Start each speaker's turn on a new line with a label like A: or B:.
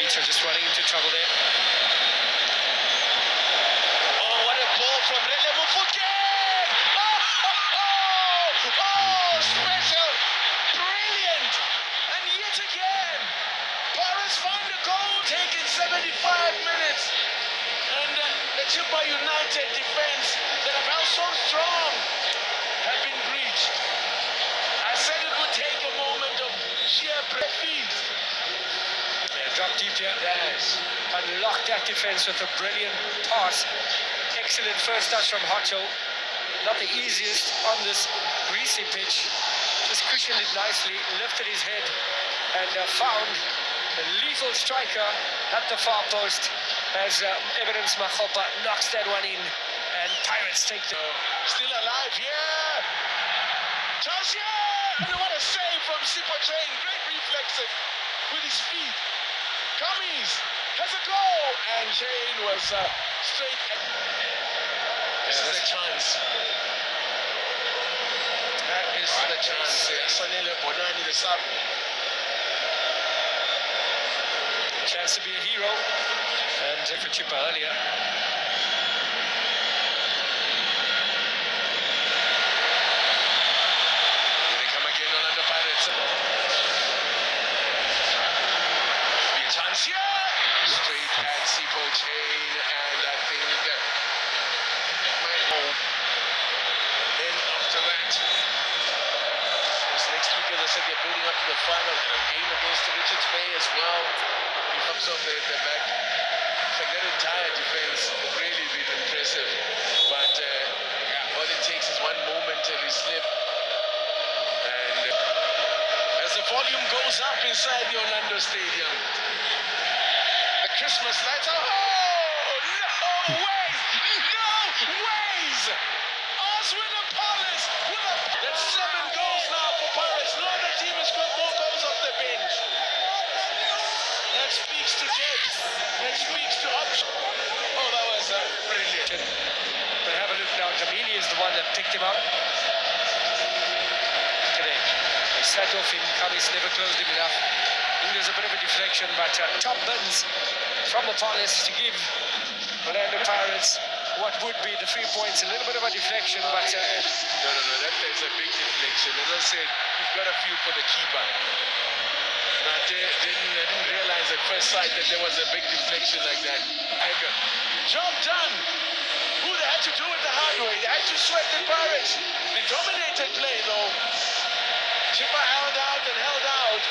A: Inter just running into trouble there.
B: Oh, what a ball from Rele Mofokeng! Oh, special! Brilliant! And yet again, Paris find a goal, taking 75 minutes. And the Chippa United defense that have held so strong have been breached. I said it would take a moment of sheer feet.
A: Yeah, drop deep here.
B: Yes.
A: Unlocked that defense with a brilliant pass. Excellent first touch from Hocho. Not the easiest on this greasy pitch. Just cushioned it nicely, lifted his head, and found a lethal striker at the far post as Evidence Makgopa knocks that one in, and Pirates take the...
B: Still alive here. Chance here! And what a save from Sipho Train. Great reflexes with his feet. Cummings has a goal, and Train was straight. This is a chance. That is the chance. Sanele Bonani, the sub.
A: Chance to be a hero, and for Chippa earlier.
B: Here they come again on under Pirates. Be a chance here. Straight at Sipho Train, and I think might go. Then after that, this next week, as I said, they're building up to the final game against the Richards Bay as well. He comes off the back. It's like that entire defense really been impressive. But all it takes is one momentary slip. And as the volume goes up inside the Orlando Stadium, the Christmas lights are... Oh, no ways! No ways! Oswin and Palace with a... That's 7 goals now for Pirates. No other team has got more goals off the bench. That speaks to depth. That speaks to option. Oh, that was brilliant.
A: But have a look now. Jamili is the one that picked him up. Look at him. They sat off him. Cummings never closed him enough. I think there's a bit of a deflection, but top bins from the Palace to give Orlando Pirates what would be the 3 points. A little bit of a deflection, but...
B: No. That's a big deflection. As I said, you've got a few for the keeper. But I didn't realize at first sight that there was a big deflection like that. Job done. Who they had to do it the hard way. They had to sweat the Pirates. They dominated play though. Chippa held out and held out.